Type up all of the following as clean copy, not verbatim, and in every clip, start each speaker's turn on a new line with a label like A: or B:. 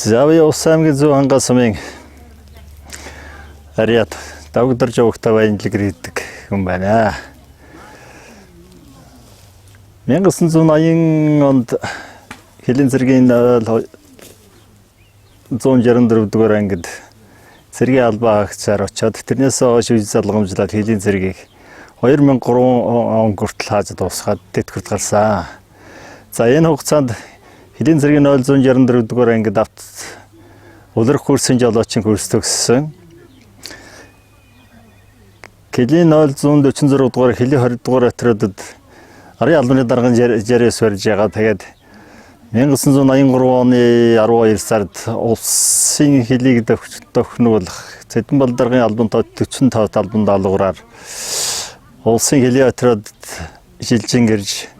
A: За би Улс аймгийн Зөв Хангай сумын ариад давгдарж явахтай баянлаг ирдэг хүн байна. 1980 онд Хилийн цэргийн 164 дугаар ангид цэргийн албаа хаагчаар очоод тэрнээс хойш үе залгамжлаад Хилийн цэргийг 2003 он хүртэл хааж дуусгаад тэтгэврт гарсан. За энэ хугацаанд Хилийн цэргийн 164 дугаар ангид авт улирах курсын жолоочийн курс төгссөн. Хилийн 146 дугаар Хилийн 20 дугаар отрядад арын албаны дарган жариас барьж байгаа. Тэгээд 1983 оны 12 сард улсын Хилийг тохинуулах Цэдэн балдаргын албан тоо 45 албан даалгавраар улсын Хилийн отрядад шилжин гэрж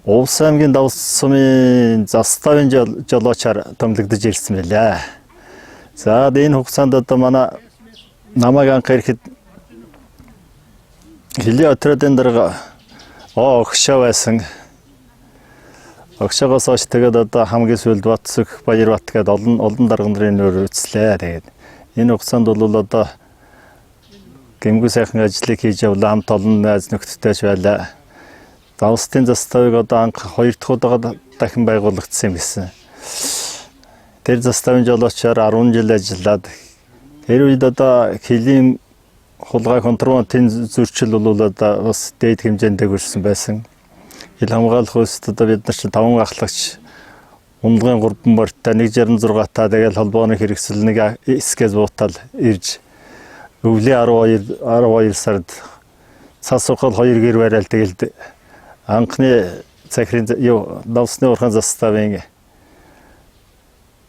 A: Улс аймгийн Давс сумын заставын жолоочаар томилогдож ирсэн байлаа. За энэ хугацаанд одоо манай намайг анх ирэхэд Хилийн отрядын дарга огшоо байсан. Огшоогоос хойш тэгээд одоо хамгийн сүүлд Батсөх, Баярбат гэдэг олон дарга нарын нөр үтслээ. Тэгээд энэ хугацаанд бол одоо гэмгүй сайхан ажлыг хийж явлаа. Хамт олон найз нөхдөдтэйч байлаа. Давстын заставыг одоо анх 2 дахь удаа дахин байгуулагдсан юм гэсэн. Тэр заставын жолоочоор 10 жил ажиллаад тэр үед одоо Хилийн хулгай контрабандын зөрчил бол одоо бас дээд хэмжээнд хүрсэн байсан. Хил хамгаалах улсад одоо бид нар чинь 5 ахлагч ундгын 3 морьтой 166 та тэгэл холбооны хэрэгсэл нэг эскэз буутал ирж өвлийн 12 сард цас ухал 2 гэр барайл тэгэл анхны захирын Давсны урхан заставын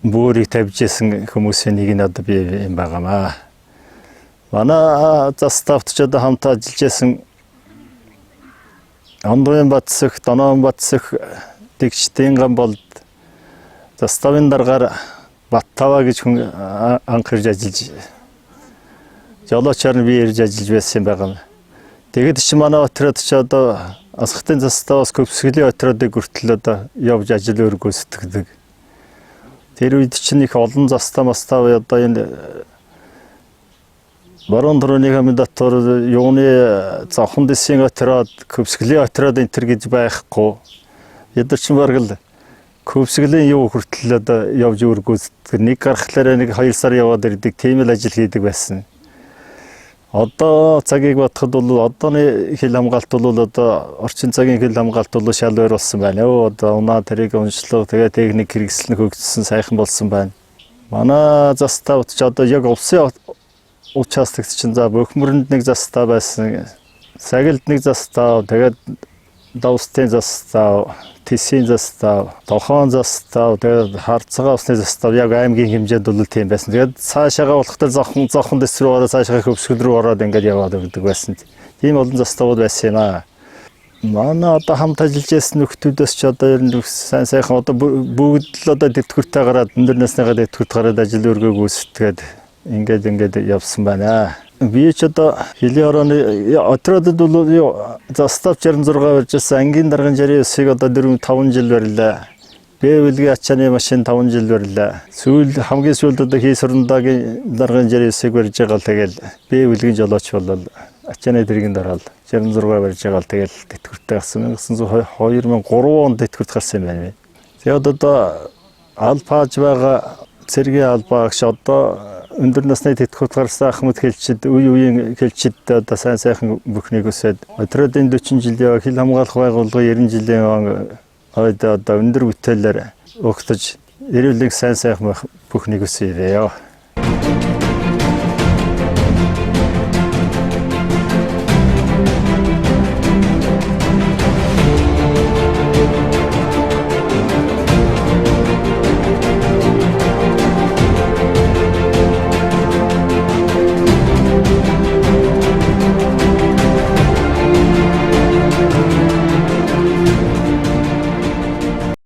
A: бүрийг тавьж исэн хүмүүсийн нэг нь одоо би юм байгаамаа. Манай заставт ч одоо хамт ажиллаж исэн Ондоын Батсөх, Доноон Батсөх, Дэгчтийн Гамболд заставын даргаар Баттава гэж хүн анх ирж ажиллаж жолоочоор нь би ирж ажиллаж байсан юм байгаамаа. Тэгэд чи манай отряд ч одоо Асхтын заставаас Көвсгөлийн отрядыг хүртэл одоо явж ажил өргөсдөг. Тэр үед чинь их олон застав одоо энэ Баруун төрөний комендатор юуны Завхан дэсийн отряд, Көвсгөлийн отряд энэ төр гэж байхгүй. Бид нар чинь бараг л Көвсгөлийн юу хүртэл одоо явж өргөсдөг. Нэг гарахлаараа нэг 2 сар яваад ирдэг. Тийм л ажил хийдэг байсан. Одоо цагийг бодоход бол одооны хил хамгаалт бол одоо орчин цагийн хил хамгаалт бол шал өөр болсон байна. Одоо унаа тэрийг уншлах тэгээ техник хэрэгслэн хөгжсөн сайхан болсон байна. Манай заставт ч одоо яг улсын участагт чинь за Бөхмөрөнд нэг застав байсан. Сагилд нэг застав, тэгээд Давстын застав, Тэсийн застав, Тохон застав, тэгээд Харцгаа усны застав яг аймгийн хэмжээнд бол тийм байсан. Тэгээд цаашаага болохтой Завхан дэс рүү ороод цаашаага Көвсгөл рүү ороод ингээд яваад өгдөг байсан. Тийм олон заставууд байсан юм аа. Манай одоо хамт ажиллаж байсан нөхдүүдээс ч одоо ер нь сайн сайхан одоо бүгд л одоо тэтгэвртэй гараад өндөр насныгаа тэтгэврт гараад ажил өргөөг үүсгээд ингээд явсан байна. Би ч одоо Хилийн орооны отрядад бол застав 66 барьжсэн ангийн дарган 69-ыг одоо 4-5 жил барьлаа. Бэвэлгийн ачааны машин 5 жил барьлаа. Хамгийн сүүлд одоо Хий Сурндагийн дарган 69-ыг барьж байгаа л тэгэл Бэвэлгийн жолооч болол ачааны дэргийн дараал 66 барьж байгаа л тэгэл тэтгэвртэй гарсан. 2003 онд тэтгэврт гарсан юм байна. Тэгээд одоо албааж байгаа цэргийн албаагч одоо өндөр насны тэтгэврт гарсан Ахмад хэлчид үеийн хэлчид одоо сайн сайхан бүхнийг өсөд отрядын 40 жилийн хил хамгаалах байгууллагын 90 жилийн одоо өндөр бүтээлээр өгтөж эрүүлэг сайн сайхан бүхнийг өсөё.